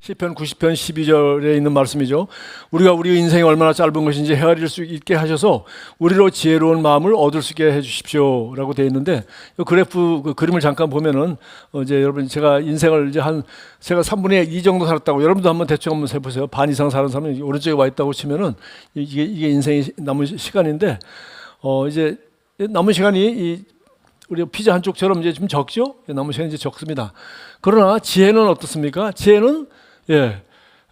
시편 90편 12절에 있는 말씀이죠. 우리가 우리 인생이 얼마나 짧은 것인지 헤아릴 수 있게 하셔서 우리로 지혜로운 마음을 얻을 수 있게 해주십시오 라고 되어 있는데, 이 그래프 그 그림을 잠깐 보면은 이제 여러분, 제가 인생을 이제 제가 3분의 2 정도 살았다고, 여러분도 한번 대충 한번 세보세요. 반 이상 사는 사람은 오른쪽에 와 있다고 치면은 이게 인생이 남은 시간인데, 이제 남은 시간이 우리 피자 한 쪽처럼 이제 좀 적죠? 남은 시간이 이제 적습니다. 그러나 지혜는 어떻습니까? 지혜는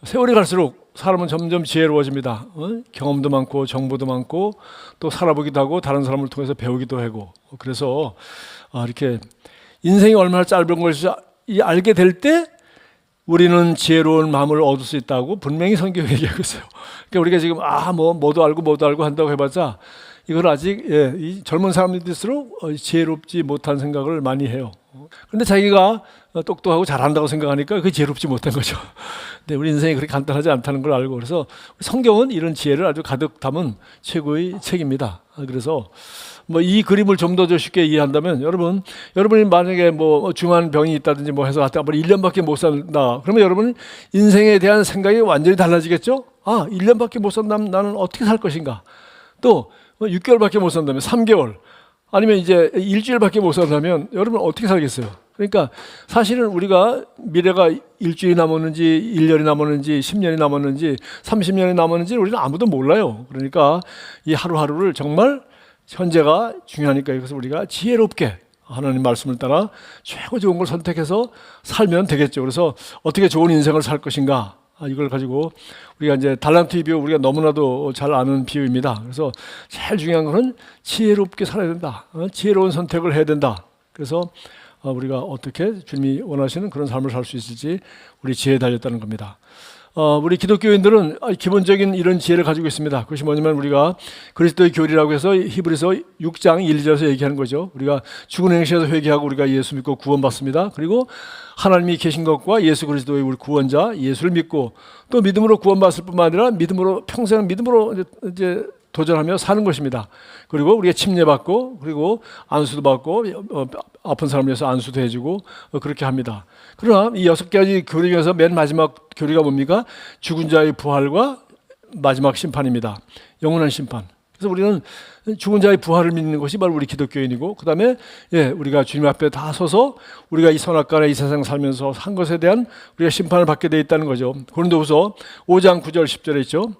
세월이 갈수록 사람은 점점 지혜로워집니다. 경험도 많고 정보도 많고 또 살아보기도 하고 다른 사람을 통해서 배우기도 하고, 그래서 이렇게 인생이 얼마나 짧은 것을 알게 될 때 우리는 지혜로운 마음을 얻을 수 있다고 분명히 성경이 얘기하고 있어요. 그러니까 우리가 지금 뭐도 알고 한다고 해봤자 이걸 아직 이 젊은 사람들일수록 지혜롭지 못한 생각을 많이 해요. 그런데 자기가 똑똑하고 잘한다고 생각하니까 그게 지혜롭지 못한 거죠. 근데 우리 인생이 그렇게 간단하지 않다는 걸 알고, 그래서 성경은 이런 지혜를 아주 가득 담은 최고의 책입니다. 그래서 이 그림을 좀 더 쉽게 이해한다면, 여러분이 만약에 중한 병이 있다든지 해서 1년밖에 못 산다. 그러면 여러분 인생에 대한 생각이 완전히 달라지겠죠? 1년밖에 못 산다면 나는 어떻게 살 것인가? 또 6개월밖에 못 산다면 3개월, 아니면 이제 일주일밖에 못 산다면 여러분 어떻게 살겠어요? 그러니까 사실은 우리가 미래가 일주일이 남았는지 1년이 남았는지 10년이 남았는지 30년이 남았는지 우리는 아무도 몰라요. 그러니까 이 하루하루를 정말 현재가 중요하니까 이것을 우리가 지혜롭게 하나님 말씀을 따라 최고 좋은 걸 선택해서 살면 되겠죠. 그래서 어떻게 좋은 인생을 살 것인가, 이걸 가지고 우리가 이제 달란트의 비유, 우리가 너무나도 잘 아는 비유입니다. 그래서 제일 중요한 것은 지혜롭게 살아야 된다. 지혜로운 선택을 해야 된다. 그래서 우리가 어떻게 주님이 원하시는 그런 삶을 살 수 있을지 우리 지혜에 달렸다는 겁니다. 우리 기독교인들은 기본적인 이런 지혜를 가지고 있습니다. 그것이 뭐냐면, 우리가 그리스도의 교리라고 해서 히브리서 6장 1, 2절에서 얘기하는 거죠. 우리가 죽은 행실에서 회개하고 우리가 예수 믿고 구원받습니다. 그리고 하나님이 계신 것과 예수 그리스도의 우리 구원자 예수를 믿고, 또 믿음으로 구원받을 뿐만 아니라 평생 믿음으로 이제 도전하며 사는 것입니다. 그리고 우리가 침례받고, 그리고 안수도 받고, 아픈 사람을 위해서 안수도 해주고, 그렇게 합니다. 그러나 이 6가지 교리 중에서 맨 마지막 교리가 뭡니까? 죽은 자의 부활과 마지막 심판입니다. 영원한 심판. 그래서 우리는 죽은 자의 부활을 믿는 것이 바로 우리 기독교인이고, 그 다음에 우리가 주님 앞에 다 서서 우리가 이 선악간에 이 세상 살면서 한 것에 대한 우리가 심판을 받게 되어 있다는 거죠. 고린도후서 5장 9절 10절에 있죠.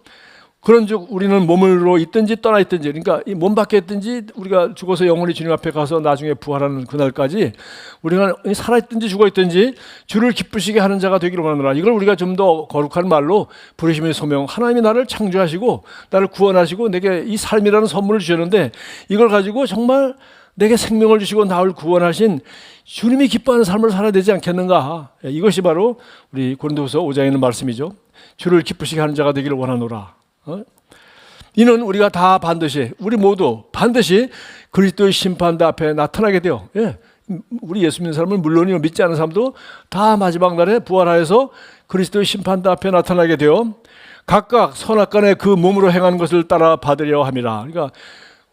그런즉 우리는 몸으로 있든지 떠나 있든지, 그러니까 이 몸 밖에 있든지 우리가 죽어서 영원히 주님 앞에 가서 나중에 부활하는 그날까지 우리가 살아있든지 죽어있든지 주를 기쁘시게 하는 자가 되기를 원하노라. 이걸 우리가 좀 더 거룩한 말로 부르심의 소명, 하나님이 나를 창조하시고 나를 구원하시고 내게 이 삶이라는 선물을 주셨는데, 이걸 가지고 정말 내게 생명을 주시고 나를 구원하신 주님이 기뻐하는 삶을 살아야 되지 않겠는가. 이것이 바로 우리 고린도후서 5장에 있는 말씀이죠. 주를 기쁘시게 하는 자가 되기를 원하노라. 이는 우리가 다 반드시, 우리 모두 반드시 그리스도의 심판대 앞에 나타나게 돼요. 우리 예수 믿는 사람은 물론이요, 믿지 않는 사람도 다 마지막 날에 부활하여서 그리스도의 심판대 앞에 나타나게 돼요. 각각 선악간에 그 몸으로 행하는 것을 따라 받으려 함이라. 그러니까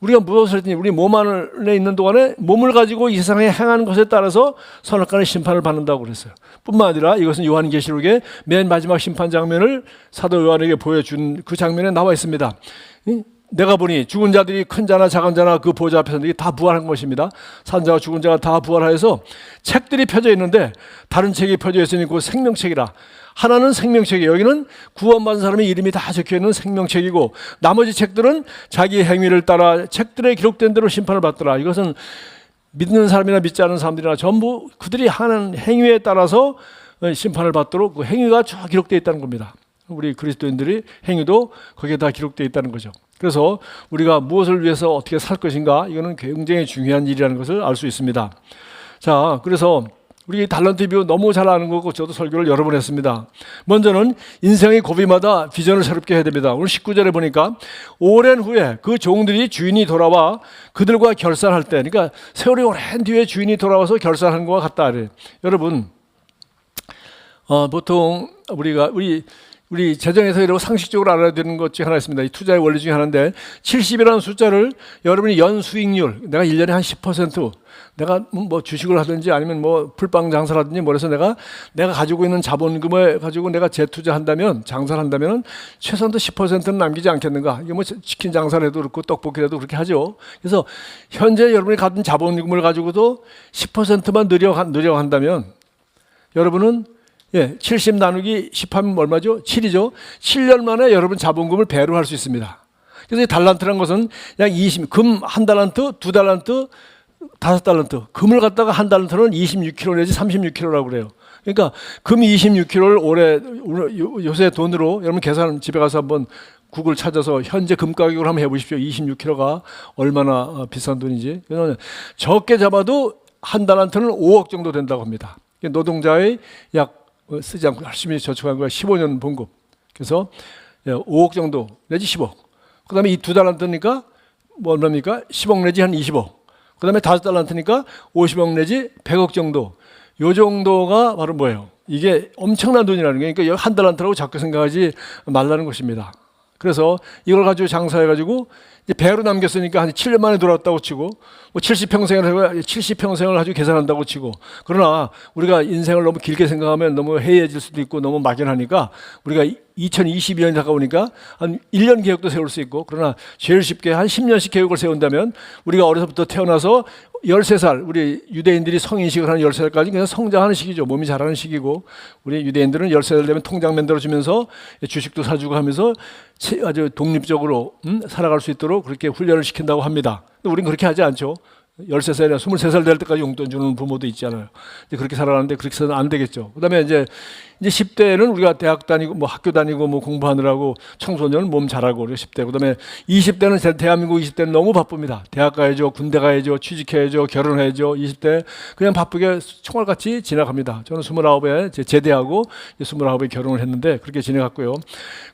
우리가 무엇을 했든지 우리 몸 안에 있는 동안에 몸을 가지고 이 세상에 행하는 것에 따라서 선악간의 심판을 받는다고 그랬어요. 뿐만 아니라 이것은 요한계시록의 맨 마지막 심판 장면을 사도 요한에게 보여준 그 장면에 나와 있습니다. 내가 보니 죽은 자들이 큰 자나 작은 자나 그 보좌 앞에서 다 부활한 것입니다. 산자와 죽은 자가 다 부활하여서 책들이 펴져 있는데, 다른 책이 펴져 있으니 그 생명책이라. 하나는 생명책이에요. 여기는 구원받은 사람의 이름이 다 적혀있는 생명책이고, 나머지 책들은 자기 행위를 따라 책들에 기록된 대로 심판을 받더라. 이것은 믿는 사람이나 믿지 않는 사람들이나 전부 그들이 하는 행위에 따라서 심판을 받도록 그 행위가 쭉 기록되어 있다는 겁니다. 우리 그리스도인들의 행위도 거기에 다 기록되어 있다는 거죠. 그래서 우리가 무엇을 위해서 어떻게 살 것인가, 이거는 굉장히 중요한 일이라는 것을 알 수 있습니다. 자, 그래서 우리 달란트 비유 너무 잘 아는 거고, 저도 설교를 여러 번 했습니다. 먼저는 인생의 고비마다 비전을 새롭게 해야 됩니다. 오늘 19절에 보니까 오랜 후에 그 종들이 주인이 돌아와 그들과 결산할 때, 그러니까 세월이 오랜 뒤에 주인이 돌아와서 결산하는 것과 같다. 여러분, 보통 우리 우리 재정에서 상식적으로 알아야 되는 것 중에 하나 있습니다. 이 투자의 원리 중에 하나인데 70이라는 숫자를 여러분이 연수익률 내가 1년에 한 10% 내가 뭐 주식을 하든지 아니면 뭐 풀빵 장사를 하든지 뭐 해서 내가 가지고 있는 자본금을 가지고 내가 재투자한다면 장사를 한다면 최소한도 10%는 남기지 않겠는가. 이게 뭐 치킨 장사를 해도 그렇고 떡볶이라도 그렇게 하죠. 그래서 현재 여러분이 가진 자본금을 가지고도 10%만 늘려간다면 여러분은 70 나누기 10 하면 얼마죠? 7이죠. 7년 만에 여러분 자본금을 배로 할 수 있습니다. 그래서 이 달란트라는 것은 약 20, 금 한 달란트, 두 달란트, 5달란트. 금을 갖다가 한 달란트는 26kg 내지 36kg라고 그래요. 그러니까 금 26kg를 올해 요새 돈으로 여러분 계산 집에 가서 한번 구글 찾아서 현재 금 가격으로 한번 해보십시오. 26kg가 얼마나 비싼 돈인지. 적게 잡아도 한 달란트는 5억 정도 된다고 합니다. 노동자의 약 쓰지 않고 열심히 저축한 거야 15년 봉급. 그래서 5억 정도 내지 10억. 그 다음에 이 두 달란트니까 뭐 얼마입니까? 10억 내지 한 20억. 그 다음에 5달란트니까 50억 내지 100억 정도. 요 정도가 바로 뭐예요? 이게 엄청난 돈이라는 거예요. 그러니까 한 달란트라고 자꾸 생각하지 말라는 것입니다. 그래서 이걸 가지고 장사해가지고 이제 배로 남겼으니까 한 7년 만에 돌아왔다고 치고 뭐 70평생을 가지고 계산한다고 치고 그러나 우리가 인생을 너무 길게 생각하면 너무 해이해질 수도 있고 너무 막연하니까 우리가 2022년이 다가오니까 한 1년 계획도 세울 수 있고 그러나 제일 쉽게 한 10년씩 계획을 세운다면 우리가 어려서부터 태어나서 13살 우리 유대인들이 성인식을 하는 13살까지 그냥 성장하는 시기죠. 몸이 자라는 시기고 우리 유대인들은 13살 되면 통장 만들어주면서 주식도 사주고 하면서 아주 독립적으로 살아갈 수 있도록 그렇게 훈련을 시킨다고 합니다. 근데 우리는 그렇게 하지 않죠. 13살이나 23살 될 때까지 용돈 주는 부모도 있잖아요. 이제 그렇게 살아가는데 그렇게 해서는 안 되겠죠. 그 다음에 이제 10대는 우리가 대학 다니고 뭐 학교 다니고 뭐 공부하느라고 청소년은 몸 자라고 그리고 10대. 그 다음에 20대는 대한민국 20대는 너무 바쁩니다. 대학 가야죠. 군대 가야죠. 취직해야죠. 결혼해야죠. 20대 그냥 바쁘게 총알같이 지나갑니다. 저는 29에 제대하고 29에 결혼을 했는데 그렇게 지내갔고요.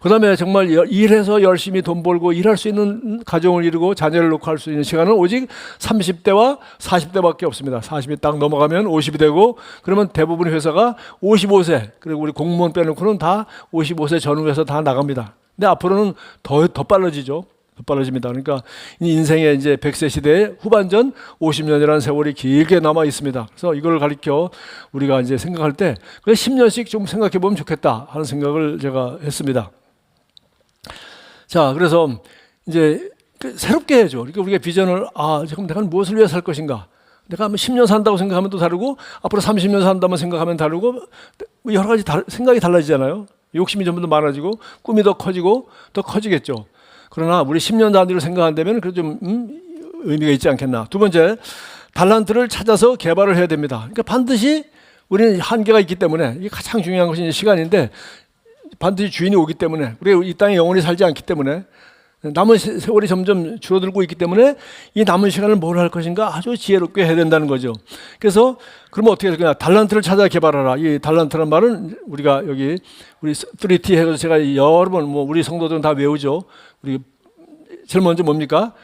그 다음에 정말 일해서 열심히 돈 벌고 일할 수 있는 가정을 이루고 자녀를 놓고 할 수 있는 시간은 오직 30대와 40대밖에 없습니다. 40이 딱 넘어가면 50이 되고 그러면 대부분 회사가 55세 그리고 우리 공무원 빼놓고는 다 55세 전후에서 다 나갑니다. 근데 앞으로는 더 빨라지죠. 더 빨라집니다. 그러니까 인생의 이제 100세 시대의 후반전 50년이라는 세월이 길게 남아 있습니다. 그래서 이걸 가리켜 우리가 이제 생각할 때 10년씩 좀 생각해 보면 좋겠다 하는 생각을 제가 했습니다. 자, 그래서 이제 새롭게 해야죠. 그러니까 우리가 비전을 지금 내가 무엇을 위해 살 것인가? 내가 10년 산다고 생각하면 또 다르고 앞으로 30년 산다면 생각하면 다르고 여러 가지 생각이 달라지잖아요. 욕심이 좀 더 많아지고 꿈이 더 커지고 더 커지겠죠. 그러나 우리 10년 단위로 생각한다면 그래도 좀 의미가 있지 않겠나. 두 번째, 달란트를 찾아서 개발을 해야 됩니다. 그러니까 반드시 우리는 한계가 있기 때문에 이게 가장 중요한 것이 이제 시간인데 반드시 주인이 오기 때문에 우리가 이 땅에 영원히 살지 않기 때문에 남은 세월이 점점 줄어들고 있기 때문에 이 남은 시간을 뭘 할 것인가 아주 지혜롭게 해야 된다는 거죠. 그래서 그러면 어떻게 될까요? 달란트를 찾아 개발하라. 이 달란트란 말은 우리가 여기 우리 3T 해서 제가 여러 번 뭐 우리 성도들은 다 외우죠. 우리 제일 먼저 뭡니까?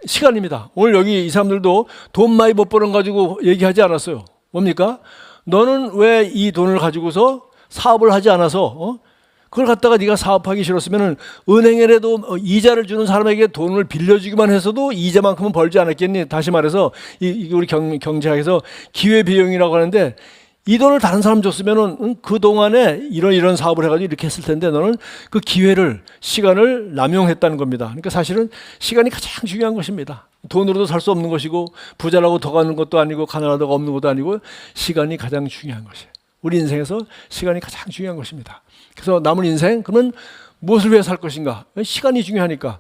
시간입니다. 오늘 여기 이 사람들도 돈 많이 못 버는 가지고 얘기하지 않았어요. 뭡니까? 너는 왜 이 돈을 가지고서 사업을 하지 않아서 그걸 갖다가 네가 사업하기 싫었으면은 은행에라도 이자를 주는 사람에게 돈을 빌려주기만 해서도 이자만큼은 벌지 않았겠니? 다시 말해서 이게 우리 경제학에서 기회비용이라고 하는데 이 돈을 다른 사람 줬으면은 그 동안에 이런 사업을 해가지고 이렇게 했을 텐데 너는 그 기회를 시간을 남용했다는 겁니다. 그러니까 사실은 시간이 가장 중요한 것입니다. 돈으로도 살 수 없는 것이고 부자라고 더 가는 것도 아니고 가난하다고 없는 것도 아니고 시간이 가장 중요한 것이에요. 우리 인생에서 시간이 가장 중요한 것입니다. 그래서 남은 인생 그러면 무엇을 위해 살 것인가? 시간이 중요하니까.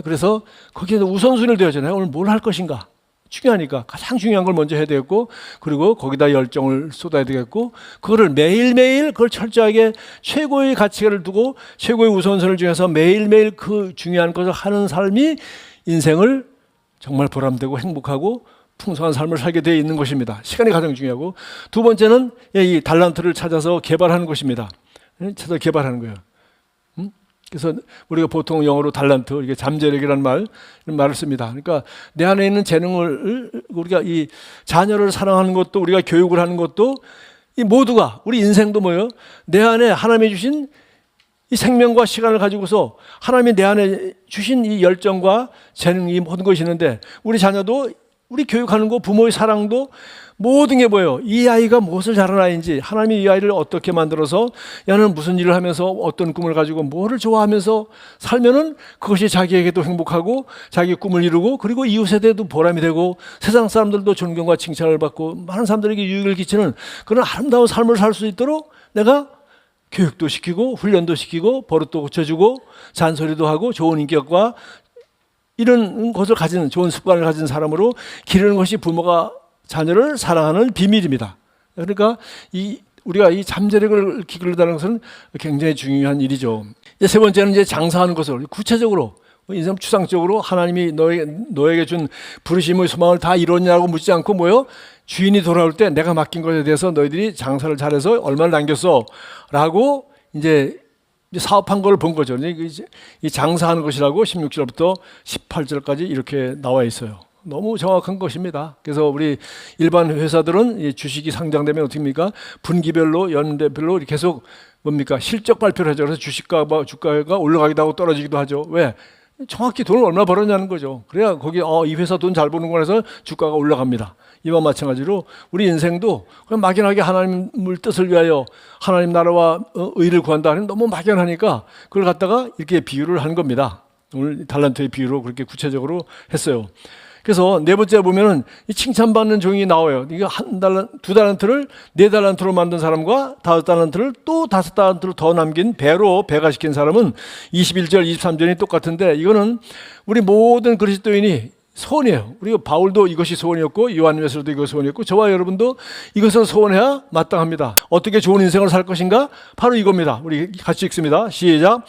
그래서 거기에서 우선순위를 되어잖아요. 오늘 뭘 할 것인가? 중요하니까 가장 중요한 걸 먼저 해야 되겠고 그리고 거기다 열정을 쏟아야 되겠고 그거를 매일매일 그걸 철저하게 최고의 가치를 두고 최고의 우선순위를 중에서 매일매일 그 중요한 것을 하는 삶이 인생을 정말 보람되고 행복하고 풍성한 삶을 살게 되어 있는 것입니다. 시간이 가장 중요하고 두 번째는 이 달란트를 찾아서 개발하는 것입니다. 찾아서 개발하는 거예요. 그래서 우리가 보통 영어로 달란트, 이게 잠재력이라는 말을 씁니다. 그러니까 내 안에 있는 재능을 우리가 이 자녀를 사랑하는 것도 우리가 교육을 하는 것도 이 모두가 우리 인생도 뭐예요? 내 안에 하나님이 주신 이 생명과 시간을 가지고서 하나님이 내 안에 주신 이 열정과 재능이 모든 것이 있는데 우리 자녀도 우리 교육하는 거 부모의 사랑도 모든 게 뭐예요? 이 아이가 무엇을 잘하는 아이인지 하나님이 이 아이를 어떻게 만들어서 야는 무슨 일을 하면서 어떤 꿈을 가지고 뭐를 좋아하면서 살면은 그것이 자기에게도 행복하고 자기 꿈을 이루고 그리고 이웃에게도 보람이 되고 세상 사람들도 존경과 칭찬을 받고 많은 사람들에게 유익을 끼치는 그런 아름다운 삶을 살 수 있도록 내가 교육도 시키고 훈련도 시키고 버릇도 고쳐주고 잔소리도 하고 좋은 인격과 이런 것을 가진 좋은 습관을 가진 사람으로 기르는 것이 부모가 자녀를 사랑하는 비밀입니다. 그러니까 우리가 이 잠재력을 기르다는 것은 굉장히 중요한 일이죠. 이제 세 번째는 이제 장사하는 것을 구체적으로 인생 추상적으로 하나님이 너에게 준 부르심의 소망을 다 이뤘냐고 묻지 않고 뭐요? 주인이 돌아올 때 내가 맡긴 것에 대해서 너희들이 장사를 잘해서 얼마를 남겼어? 라고 이제 사업한 걸 본 거죠. 이 장사하는 것이라고 16절부터 18절까지 이렇게 나와 있어요. 너무 정확한 것입니다. 그래서 우리 일반 회사들은 주식이 상장되면 어떻게 합니까? 분기별로 연대별로 계속 뭡니까? 실적 발표를 하죠. 그래서 주가가 올라가기도 하고 떨어지기도 하죠. 왜? 정확히 돈을 얼마 벌었냐는 거죠. 그래야 거기 이 회사 돈 잘 버는 거라서 주가가 올라갑니다. 이와 마찬가지로 우리 인생도 그냥 막연하게 하나님을 뜻을 위하여 하나님 나라와 의를 구한다 하는 너무 막연하니까 그걸 갖다가 이렇게 비유를 한 겁니다. 오늘 달란트의 비유로 그렇게 구체적으로 했어요. 그래서 네 번째 보면은 이 칭찬받는 종이 나와요. 이게 두 달란트를 네 달란트로 만든 사람과 5달란트를 또 5달란트로 더 남긴 배로 배가시킨 사람은 21절 23절이 똑같은데 이거는 우리 모든 그리스도인이 소원이에요. 우리가 바울도 이것이 소원이었고 요한일서도 이것이 소원이었고 저와 여러분도 이것을 소원해야 마땅합니다. 어떻게 좋은 인생을 살 것인가? 바로 이겁니다. 우리 같이 읽습니다. 시작.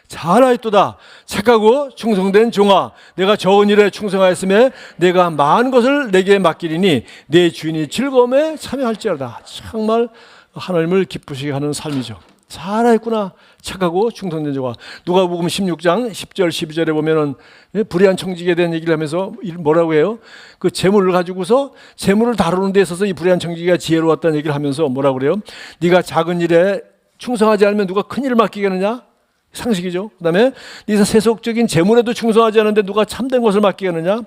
잘하였도다. 착하고 충성된 종아, 내가 적은 일에 충성하였음에 내가 많은 것을 내게 맡기리니 내 주인이 즐거움에 참여할지어다. 정말 하나님을 기쁘시게 하는 삶이죠. 잘하였구나. 착하고 충성된 종아. 누가복음 16장 10절 12절에 보면은 불의한 청지기에 대한 얘기를 하면서 뭐라고 해요? 그 재물을 가지고서 재물을 다루는 데 있어서 이 불의한 청지기가 지혜로웠다는 얘기를 하면서 뭐라고 그래요? 네가 작은 일에 충성하지 않으면 누가 큰 일을 맡기겠느냐? 상식이죠. 그 다음에 네가 세속적인 재물에도 충성하지 않는데 누가 참된 것을 맡기겠느냐?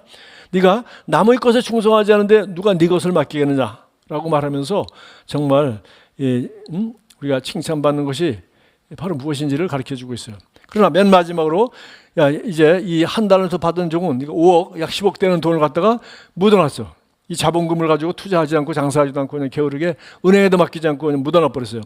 네가 남의 것에 충성하지 않는데 누가 네 것을 맡기겠느냐? 라고 말하면서 정말 우리가 칭찬받는 것이 바로 무엇인지를 가르쳐주고 있어요. 그러나 맨 마지막으로 이제 이 한 달을 더 받은 종은 5억, 약 10억 되는 돈을 갖다가 묻어놨어. 이 자본금을 가지고 투자하지 않고 장사하지도 않고 그냥 게으르게 은행에도 맡기지 않고 그냥 묻어놔 버렸어요.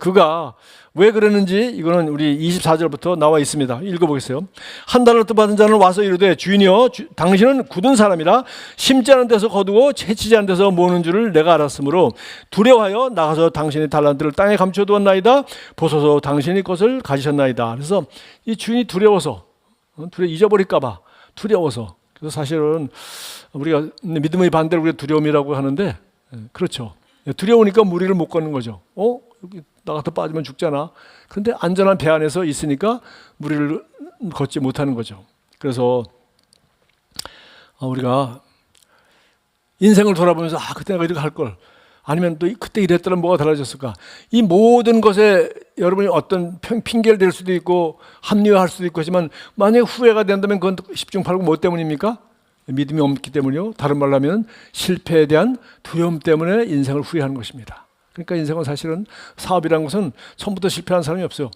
그가 왜 그랬는지 이거는 우리 24절부터 나와 있습니다. 읽어보겠어요. 한 달란트 받은 자는 와서 이르되 주인이여 당신은 굳은 사람이라 심지 않은 데서 거두고 채치지 않은 데서 모으는 줄을 내가 알았으므로 두려워하여 나가서 당신의 달란트를 땅에 감춰두었나이다. 보소서 당신이 것을 가지셨나이다. 그래서 이 주인이 두려워서 잊어버릴까 봐 두려워서. 그래서 사실은 우리가 믿음의 반대로 우리가 두려움이라고 하는데 그렇죠. 두려우니까 무리를 못 걷는 거죠. 여기 나가서 빠지면 죽잖아. 그런데 안전한 배 안에서 있으니까 무리를 걷지 못하는 거죠. 그래서 우리가 인생을 돌아보면서 그때 내가 이렇게 할 걸, 아니면 또 그때 이랬더라면 뭐가 달라졌을까. 이 모든 것에 여러분이 어떤 핑계를 댈 수도 있고 합리화할 수도 있고 하지만 만약에 후회가 된다면 그건 10중 8구 뭐 때문입니까? 믿음이 없기 때문이요. 다른 말로 하면 실패에 대한 두려움 때문에 인생을 후회하는 것입니다. 그러니까 인생은 사실은 사업이라는 것은 처음부터 실패한 사람이 없어요.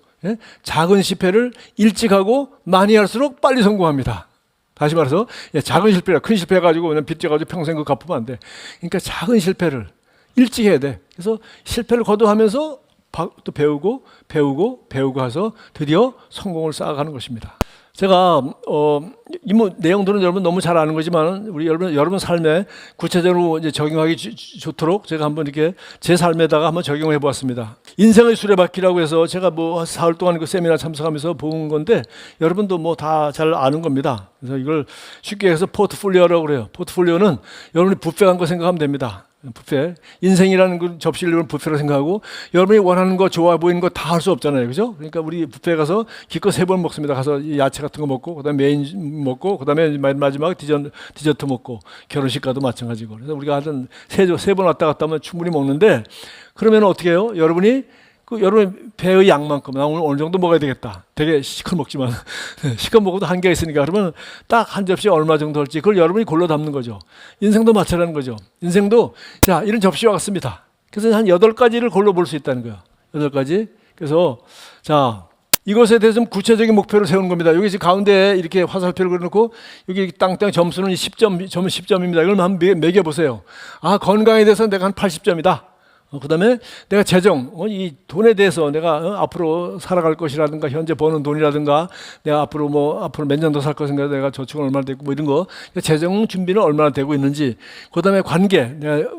작은 실패를 일찍 하고 많이 할수록 빨리 성공합니다. 다시 말해서 작은 실패라 큰 실패 가지고 그냥 빚져가지고 평생 그거 갚으면 안 돼. 그러니까 작은 실패를 일찍 해야 돼. 그래서 실패를 거듭하면서 또 배우고 해서 드디어 성공을 쌓아가는 것입니다. 제가 이 내용들은 여러분 너무 잘 아는 거지만 우리 여러분 삶에 구체적으로 이제 적용하기 좋도록 제가 한번 이렇게 제 삶에다가 한번 적용해 보았습니다. 인생의 수레바퀴라고 해서 제가 사흘 동안 그 세미나 참석하면서 본 건데 여러분도 다 잘 아는 겁니다. 그래서 이걸 쉽게 해서 포트폴리오라고 그래요. 포트폴리오는 여러분이 뷔페 간 거 생각하면 됩니다. 뷔페. 인생이라는 그 접시를 뷔페로 생각하고 여러분이 원하는 거 좋아 보이는 거 다 할 수 없잖아요. 그죠? 그러니까 우리 뷔페 가서 기껏 3번 먹습니다. 가서 야채 같은 거 먹고 그다음에 메인 먹고 그다음에 마지막 디저트 먹고 결혼식 가도 마찬가지고. 그래서 우리가 하여튼 3번 왔다 갔다 하면 충분히 먹는데 그러면 어떻게 해요? 여러분이 그 여러분 배의 양만큼 나 오늘 어느 정도 먹어야 되겠다. 되게 시컷 먹지만 시컷 먹어도 한계가 있으니까 그러면 딱 한 접시 얼마 정도 할지 그걸 여러분이 골라 담는 거죠. 인생도 마찬가지라는 거죠. 인생도 자 이런 접시와 같습니다. 그래서 한 8가지를 골라 볼 수 있다는 거예요. 8가지. 그래서 자 이것에 대해서 좀 구체적인 목표를 세우는 겁니다. 여기 지금 가운데에 이렇게 화살표를 그려놓고 여기 땅땅 점수는 10점입니다. 이걸 한번 매겨보세요. 아 건강에 대해서 내가 한 80점이다. 그 다음에 내가 재정, 이 돈에 대해서 내가 앞으로 살아갈 것이라든가 현재 버는 돈이라든가 내가 앞으로 몇 년 더 살 것인가 내가 저축은 얼마나 되고 뭐 이런 거 재정 준비는 얼마나 되고 있는지 그 다음에 관계 내가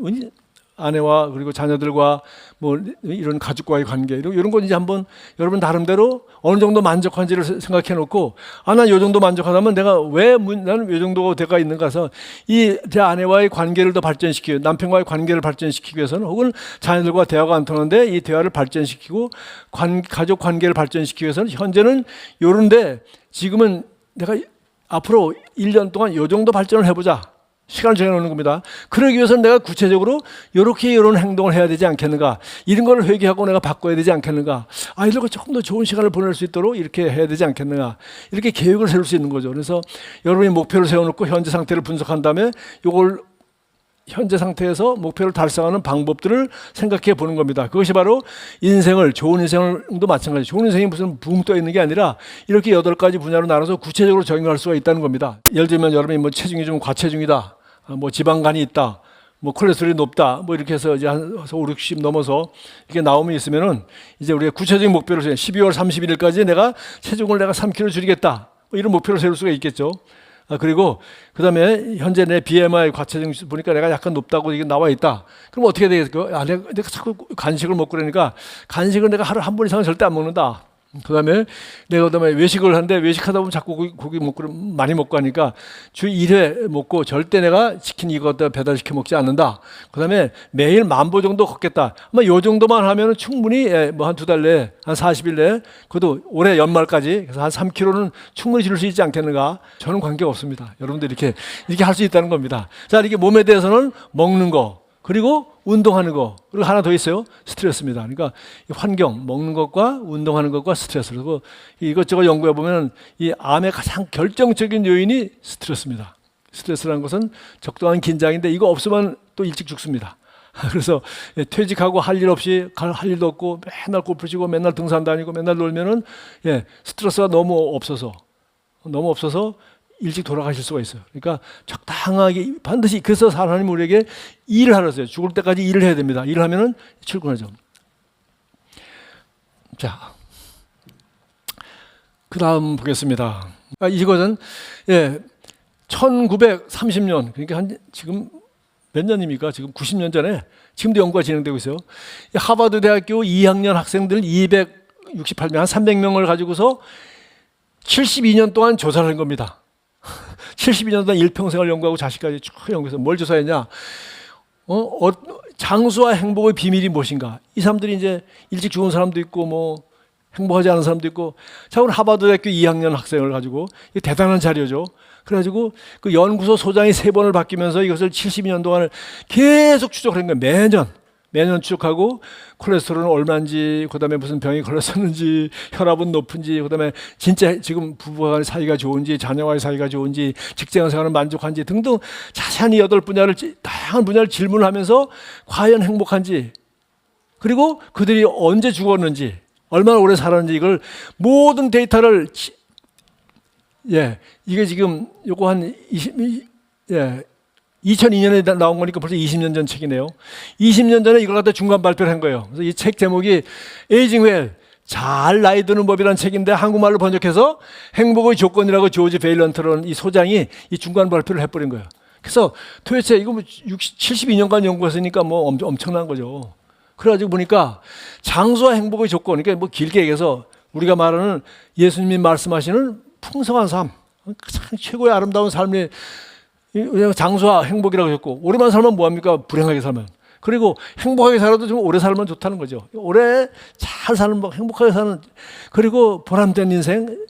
아내와 그리고 자녀들과 뭐 이런 가족과의 관계 이런 거 이제 한번 여러분 나름대로 어느 정도 만족한지를 생각해 놓고 난 요 정도 만족하다면 내가 나는 요 정도가 돼가 있는가 해서 이 제 아내와의 관계를 더 발전시키고 남편과의 관계를 발전시키기 위해서는 혹은 자녀들과 대화가 안 통하는데 이 대화를 발전시키고 가족 관계를 발전시키기 위해서는 현재는 요런데 지금은 내가 앞으로 1년 동안 요 정도 발전을 해보자. 시간을 정해놓는 겁니다. 그러기 위해서는 내가 구체적으로 이런 행동을 해야 되지 않겠는가. 이런 걸 회개하고 내가 바꿔야 되지 않겠는가. 이런 거 조금 더 좋은 시간을 보낼 수 있도록 이렇게 해야 되지 않겠는가. 이렇게 계획을 세울 수 있는 거죠. 그래서 여러분이 목표를 세워놓고 현재 상태를 분석한 다음에 이걸 현재 상태에서 목표를 달성하는 방법들을 생각해 보는 겁니다. 그것이 바로 좋은 인생도 마찬가지. 좋은 인생이 무슨 붕 떠 있는 게 아니라 이렇게 8가지 분야로 나눠서 구체적으로 적용할 수가 있다는 겁니다. 예를 들면 여러분이 뭐 체중이 좀 과체중이다. 뭐 지방간이 있다. 뭐 콜레스테롤이 높다. 뭐 이렇게 해서 이제 한 5, 60 넘어서 이렇게 나오면 있으면은 이제 우리가 구체적인 목표를 12월 31일까지 내가 체중을 내가 3kg 줄이겠다. 뭐 이런 목표를 세울 수가 있겠죠. 그리고 그 다음에 현재 내 BMI 과체중 보니까 내가 약간 높다고 이게 나와 있다. 그럼 어떻게 되겠어요? 내가 자꾸 간식을 먹고 그러니까 간식을 내가 하루 한 번 이상은 절대 안 먹는다. 그 다음에 내가 그다음에 외식을 하는데 외식하다 보면 자꾸 고기 먹고 많이 먹고 하니까 주 1회 먹고 절대 내가 치킨 이거 배달시켜 먹지 않는다. 그 다음에 매일 10,000보 정도 걷겠다. 아마 요 정도만 하면 충분히 뭐 한 2달 내에 한 40일 내에 그것도 올해 연말까지 그래서 한 3kg는 충분히 줄일 수 있지 않겠는가. 저는 관계가 없습니다. 여러분들 이렇게 할 수 있다는 겁니다. 자, 이렇게 몸에 대해서는 먹는 거 그리고 운동하는 거 그리고 하나 더 있어요. 스트레스입니다. 그러니까 환경, 먹는 것과 운동하는 것과 스트레스. 그리고 이것저것 연구해 보면 이 암의 가장 결정적인 요인이 스트레스입니다. 스트레스라는 것은 적당한 긴장인데 이거 없으면 또 일찍 죽습니다. 그래서 퇴직하고 할 일 없이 할 일도 없고 맨날 골프 치고 맨날 등산 다니고 맨날 놀면은 스트레스가 너무 없어서 일찍 돌아가실 수가 있어요. 그러니까 적당하게 반드시 그래서 하나님 우리에게 일을 하라서요. 죽을 때까지 일을 해야 됩니다. 일을 하면은 출근하죠. 자, 그 다음 보겠습니다. 이것은 1930년 그러니까 지금 몇 년입니까? 지금 90년 전에 지금도 연구가 진행되고 있어요. 하버드 대학교 2학년 학생들 268명 한 300명을 가지고서 72년 동안 조사를 한 겁니다. 72년 동안 일평생을 연구하고 자식까지 쭉 연구해서 뭘 조사했냐? 장수와 행복의 비밀이 무엇인가? 이 사람들이 이제 일찍 죽은 사람도 있고 뭐 행복하지 않은 사람도 있고. 자, 오늘 하버드 대학교 2학년 학생을 가지고 이게 대단한 자료죠. 그래가지고 그 연구소 소장이 3번을 바뀌면서 이것을 72년 동안을 계속 추적을 한 거예요. 매년 추적하고 콜레스테롤은 얼마인지, 그다음에 무슨 병이 걸렸었는지, 혈압은 높은지, 그다음에 진짜 지금 부부와의 사이가 좋은지, 자녀와의 사이가 좋은지, 직장 생활은 만족한지 등등 자세한 8분야를 다양한 분야를 질문하면서 과연 행복한지, 그리고 그들이 언제 죽었는지, 얼마나 오래 살았는지 이걸 모든 데이터를 이게 지금 요거 한 2002년에 나온 거니까 벌써 20년 전 책이네요. 20년 전에 이걸 갖다 중간 발표를 한 거예요. 그래서 이 책 제목이 에이징 웰, 잘 나이 드는 법이라는 책인데 한국말로 번역해서 행복의 조건이라고 조지 베일런트라는 이 소장이 이 중간 발표를 해버린 거예요. 그래서 도대체 이거 뭐 72년간 연구했으니까 뭐 엄청난 거죠. 그래가지고 보니까 장수와 행복의 조건, 그러니까 뭐 길게 얘기해서 우리가 말하는 예수님이 말씀하시는 풍성한 삶, 최고의 아름다운 삶이 장수와 행복이라고 했고, 오래만 살면 뭐합니까? 불행하게 살면. 그리고 행복하게 살아도 좀 오래 살면 좋다는 거죠. 오래 잘 사는, 행복하게 사는, 그리고 보람된 인생,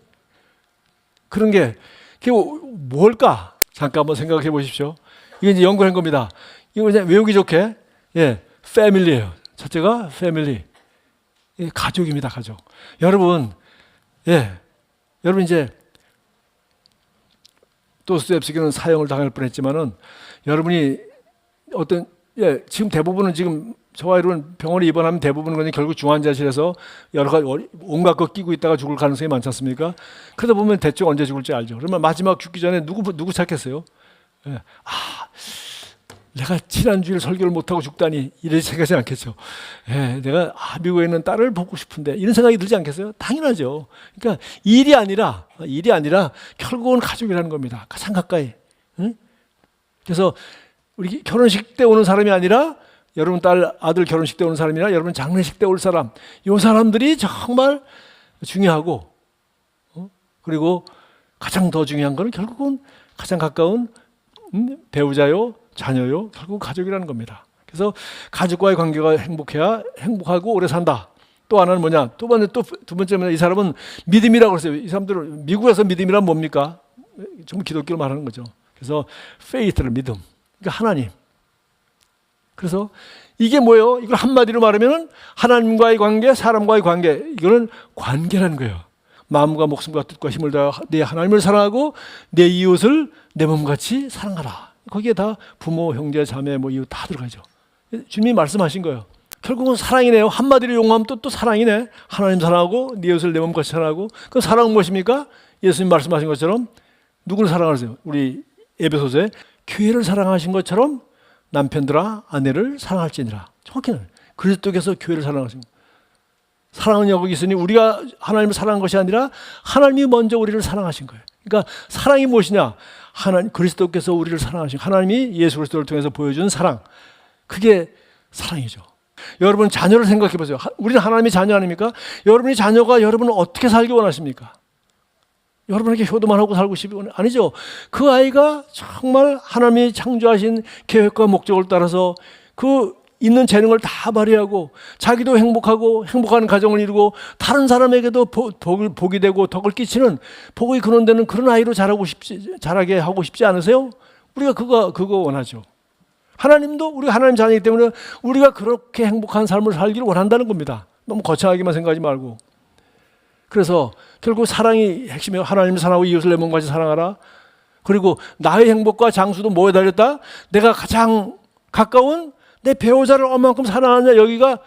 그런 게 그게 뭘까? 잠깐 한번 생각해 보십시오. 이게 이제 연구한 겁니다. 이거 그냥 외우기 좋게, 패밀리예요. 첫째가 패밀리. 예, 가족입니다, 가족. 여러분, 예, 여러분 이제 도스토옙스키는 사형을 당할 뻔했지만은 여러분이 어떤 지금 대부분은 지금 저와 여러분 병원에 입원하면 대부분은 그냥 결국 중환자실에서 여러 가지 온갖 거 끼고 있다가 죽을 가능성이 많지 않습니까? 그러다 보면 대충 언제 죽을지 알죠. 그러면 마지막 죽기 전에 누구 찾겠어요? 예. 내가 지난주일 설교를 못하고 죽다니 이런 생각하지 않겠죠. 예, 내가 미국에 있는 딸을 보고 싶은데 이런 생각이 들지 않겠어요? 당연하죠. 그러니까 일이 아니라 결국은 가족이라는 겁니다. 가장 가까이. 응? 그래서 우리 결혼식 때 오는 사람이 아니라 여러분 딸 아들 결혼식 때 오는 사람이나 여러분 장례식 때 올 사람, 이 사람들이 정말 중요하고 그리고 가장 더 중요한 거는 결국은 가장 가까운 배우자요, 자녀요, 결국 가족이라는 겁니다. 그래서 가족과의 관계가 행복해야 행복하고 오래 산다. 또 하나는 뭐냐? 두 번째는 이 사람은 믿음이라고 했어요. 이 사람들은 미국에서 믿음이란 뭡니까? 전부 기독교를 말하는 거죠. 그래서 faith를 믿음. 그러니까 하나님. 그래서 이게 뭐예요? 이걸 한마디로 말하면 하나님과의 관계, 사람과의 관계. 이거는 관계라는 거예요. 마음과 목숨과 뜻과 힘을 다해 내 하나님을 사랑하고 내 이웃을 내 몸같이 사랑하라. 거기에 다 부모, 형제, 자매, 이웃 다 들어가죠. 주님이 말씀하신 거예요. 결국은 사랑이네요. 한마디로 용어하면 또 사랑이네. 하나님 사랑하고 네 이웃을 내 몸같이 사랑하고. 그 사랑은 무엇입니까? 예수님 말씀하신 것처럼 누구를 사랑하세요? 우리 에베소서에 교회를 사랑하신 것처럼 남편들아 아내를 사랑할지니라. 정확히는 그리스도께서 교회를 사랑하신 거예요. 사랑은 여기 있으니 우리가 하나님을 사랑한 것이 아니라 하나님이 먼저 우리를 사랑하신 거예요. 그러니까 사랑이 무엇이냐? 그리스도께서 우리를 사랑하신 하나님이 예수 그리스도를 통해서 보여준 사랑. 그게 사랑이죠. 여러분 자녀를 생각해 보세요. 우리는 하나님의 자녀 아닙니까? 여러분이 자녀가 여러분을 어떻게 살기 원하십니까? 여러분에게 효도만 하고 살고 싶은 아니죠. 그 아이가 정말 하나님이 창조하신 계획과 목적을 따라서 그 있는 재능을 다 발휘하고 자기도 행복하고 행복한 가정을 이루고 다른 사람에게도 복이 되고 덕을 끼치는 복의 근원되는 그런 아이로 자라게 하고 싶지 않으세요? 우리가 그거 원하죠. 하나님도 우리가 하나님 자녀이기 때문에 우리가 그렇게 행복한 삶을 살기를 원한다는 겁니다. 너무 거창하게만 생각하지 말고. 그래서 결국 사랑이 핵심이에요. 하나님을 사랑하고 이웃을 내 몸같이 사랑하라. 그리고 나의 행복과 장수도 뭐에 달렸다? 내가 가장 가까운 내 배우자를 얼마만큼 사랑하느냐, 여기가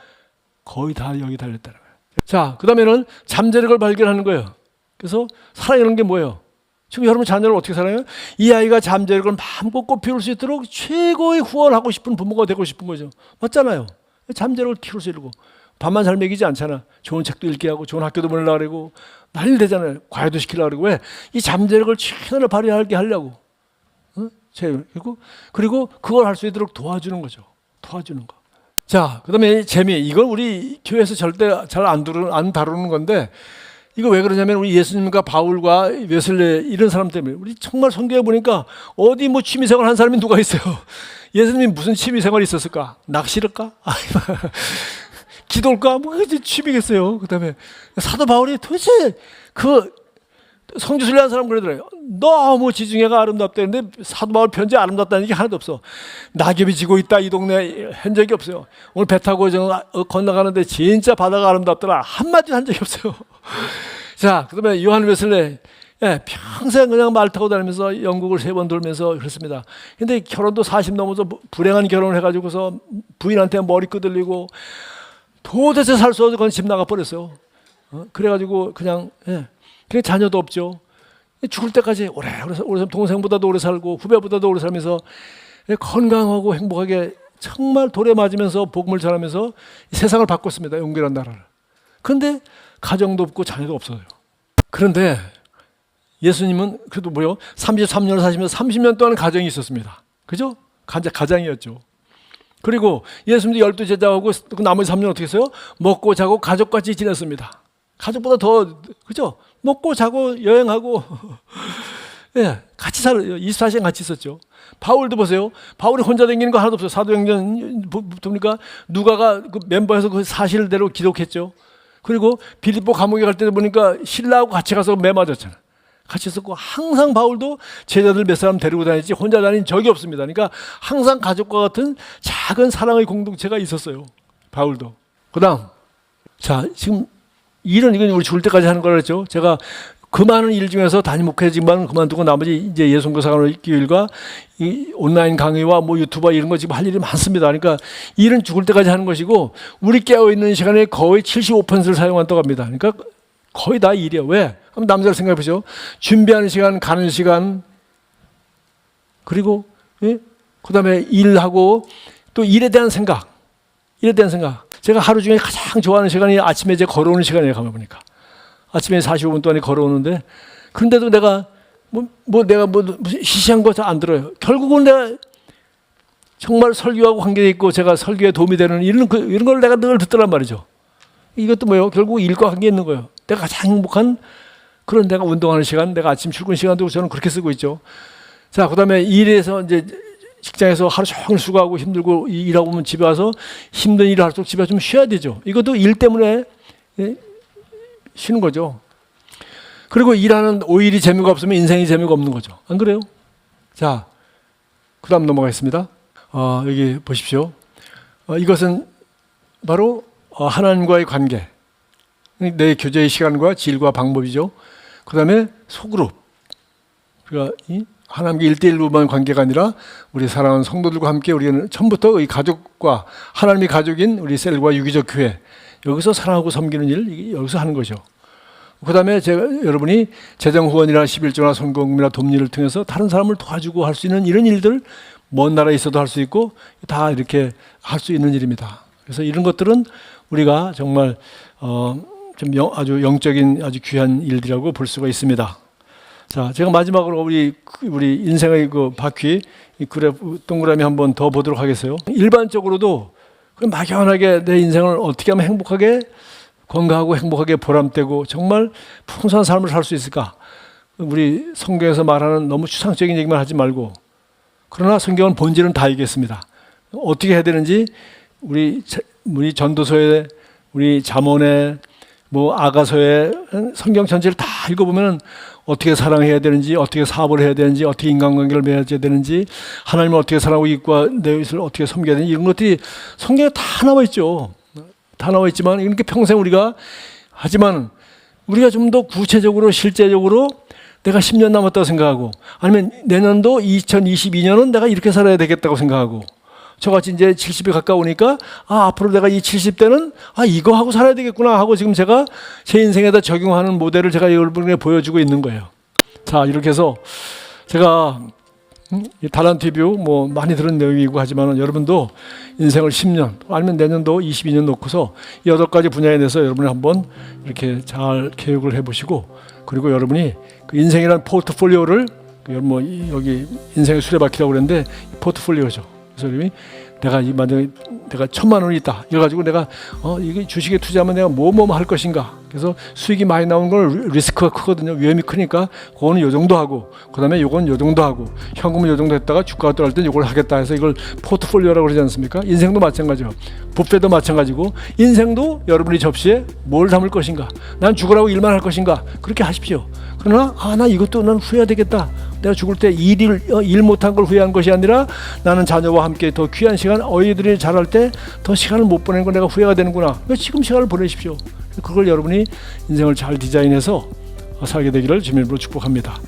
거의 다 여기 달렸다는 거예요. 자, 그 다음에는 잠재력을 발견하는 거예요. 그래서 사랑이라는 게 뭐예요? 지금 여러분 자녀를 어떻게 사랑해요? 이 아이가 잠재력을 마음껏 꽃피울 수 있도록 최고의 후원하고 싶은 부모가 되고 싶은 거죠. 맞잖아요. 잠재력을 키울 수 있고 밥만 잘 먹이지 않잖아. 좋은 책도 읽게 하고 좋은 학교도 보내려고 그러고 난리 되잖아요. 과외도 시키려고 그러고. 왜? 이 잠재력을 최선을 발휘하게 하려고. 그리고 그걸 할 수 있도록 도와주는 거죠. 도와주는 거. 자, 그 다음에 재미. 이건 우리 교회에서 절대 잘 안 다루는 건데, 이거 왜 그러냐면 우리 예수님과 바울과 웨슬레 이런 사람 때문에. 우리 정말 성경에 보니까 어디 취미생활 한 사람이 누가 있어요? 예수님이 무슨 취미생활이 있었을까? 낚시일까? 기도일까? 그게 취미겠어요. 그 다음에 사도 바울이 도대체 성지순례 한 사람 그러더래요. 너무 지중해가 아름답다는데 사도 바울 편지 아름답다는 얘기 하나도 없어. 낙엽이 지고 있다 이 동네에 한 적이 없어요. 오늘 배 타고 건너가는데 진짜 바다가 아름답더라 한마디 한 적이 없어요. 자, 그다음에 요한 웨슬레 평생 그냥 말 타고 다니면서 영국을 3번 돌면서 그랬습니다. 근데 결혼도 40 넘어서 불행한 결혼을 해가지고서 부인한테 머리 끄들리고 도대체 살 수 없어서 그건 집 나가 버렸어요. 그래가지고 그냥 자녀도 없죠. 죽을 때까지 오래 동생보다도 오래 살고 후배보다도 오래 살면서 건강하고 행복하게 정말 돌에 맞으면서 복음을 전하면서 세상을 바꿨습니다. 영국이라는 나라를. 그런데 가정도 없고 자녀도 없어요. 그런데 예수님은 그래도 33년을 사시면서 30년 동안 가정이 있었습니다. 그죠? 가장이었죠. 그리고 예수님도 12제자하고 그 나머지 3년 어떻게 했어요? 먹고 자고 가족같이 지냈습니다. 가족보다 더, 그죠? 먹고 자고 여행하고 같이 24시간 같이 있었죠. 바울도 보세요. 바울이 혼자 다니는 거 하나도 없어요. 사도행전 보니까 누가가 그 멤버에서 그 사실대로 기록했죠. 그리고 빌립보 감옥에 갈 때 보니까 신라하고 같이 가서 매 맞았잖아요. 같이 있었고 항상 바울도 제자들 몇 사람 데리고 다니지 혼자 다닌 적이 없습니다. 그러니까 항상 가족과 같은 작은 사랑의 공동체가 있었어요. 바울도. 그 다음 자, 지금 일은 이건 우리 죽을 때까지 하는 거라 그랬죠. 제가 그 많은 일 중에서 담임 목회지만 그만두고 나머지 이제 예송교사교일과 이 온라인 강의와 뭐 유튜버 이런 거 지금 할 일이 많습니다. 그러니까 일은 죽을 때까지 하는 것이고 우리 깨어 있는 시간에 거의 75%를 사용한다고 합니다. 그러니까 거의 다 일이에요. 왜? 한번 남자를 생각해 보죠. 준비하는 시간, 가는 시간, 그리고 예? 그다음에 일하고 또 일에 대한 생각. 제가 하루 중에 가장 좋아하는 시간이 아침에 이제 걸어오는 시간이에요. 가만 보니까. 아침에 45분 동안에 걸어오는데 그런데도 내가 내가 무슨 시시한 거 잘 안 들어요. 결국은 내가 정말 설교하고 관계 있고 제가 설교에 도움이 되는 이런 걸 내가 늘 듣더란 말이죠. 이것도 뭐예요? 결국 일과 관계 있는 거예요. 내가 가장 행복한 그런 내가 운동하는 시간, 내가 아침 출근 시간도 저는 그렇게 쓰고 있죠. 자, 그다음에 일에서 이제 직장에서 하루 종일 수고하고 힘들고 일하고 오면 집에 와서 힘든 일을 할수록 집에 좀 쉬어야 되죠. 이것도 일 때문에 쉬는 거죠. 그리고 일하는 5일이 재미가 없으면 인생이 재미가 없는 거죠. 안 그래요? 자, 그 다음 넘어가겠습니다. 여기 보십시오. 이것은 바로 하나님과의 관계, 내 교제의 시간과 질과 방법이죠. 그 다음에 소그룹. 그러니까 하나님께 1대1로만 관계가 아니라 우리 사랑하는 성도들과 함께 우리는 처음부터 이 가족과 하나님의 가족인 우리 셀과 유기적 교회 여기서 사랑하고 섬기는 일 여기서 하는 거죠. 그 다음에 여러분이 재정 후원이나 11조나 선거금이나 돕일을 통해서 다른 사람을 도와주고 할 수 있는 이런 일들 먼 나라에 있어도 할 수 있고 다 이렇게 할 수 있는 일입니다. 그래서 이런 것들은 우리가 정말 아주 영적인 아주 귀한 일들이라고 볼 수가 있습니다. 자, 제가 마지막으로 우리 인생의 그 바퀴 이 그래프 동그라미 한번 더 보도록 하겠어요. 일반적으로도 막연하게 내 인생을 어떻게 하면 행복하게 건강하고 행복하게 보람되고 정말 풍성한 삶을 살 수 있을까? 우리 성경에서 말하는 너무 추상적인 얘기만 하지 말고 그러나 성경은 본질은 다 얘기했습니다. 어떻게 해야 되는지 우리 전도서에 우리 잠언에 아가서에 성경 전체를 다 읽어보면 어떻게 사랑해야 되는지, 어떻게 사업을 해야 되는지, 어떻게 인간관계를 맺어야 되는지, 하나님을 어떻게 사랑하고 이웃과 내 이웃을 어떻게 섬겨야 되는지 이런 것들이 성경에 다 나와 있죠. 다 나와 있지만 이렇게 평생 하지만 우리가 좀 더 구체적으로 실제적으로 내가 10년 남았다고 생각하고 아니면 내년도 2022년은 내가 이렇게 살아야 되겠다고 생각하고 저같이 이제 70에 가까우니까 앞으로 내가 이 70대는 이거 하고 살아야 되겠구나 하고 지금 제가 제 인생에다 적용하는 모델을 제가 여러분에게 보여주고 있는 거예요. 자, 이렇게 해서 제가 달란트 뷰 많이 들은 내용이고 하지만 여러분도 인생을 10년 아니면 내년도 22년 놓고서 8가지 분야에 대해서 여러분이 한번 이렇게 잘 계획을 해보시고 그리고 여러분이 그 인생이란 포트폴리오를 여기 인생의 수레바퀴라고 그랬는데 포트폴리오죠. 그래서 만약에 내가 1,000만 원이 있다. 이래가지고 내가 이게 주식에 투자하면 내가 뭐 할 것인가. 그래서 수익이 많이 나오는 건 리스크가 크거든요. 위험이 크니까 그거는 요 정도 하고 그다음에 요건 요 정도 하고 현금은 요 정도 했다가 주가가 떨어질 땐 요걸 하겠다 해서 이걸 포트폴리오라고 그러지 않습니까? 인생도 마찬가지요. 뷔페도 마찬가지고 인생도 여러분이 접시에 뭘 담을 것인가. 난 죽으라고 일만 할 것인가. 그렇게 하십시오. 그러나 나 이것도 난 후회해야 되겠다. 내가 죽을 때 일 못한 걸 후회한 것이 아니라 나는 자녀와 함께 더 귀한 시간 어이들이 자랄 때 더 시간을 못 보낸 건 내가 후회가 되는구나. 지금 시간을 보내십시오. 그걸 여러분이 인생을 잘 디자인해서 살게 되기를 주님으로 축복합니다.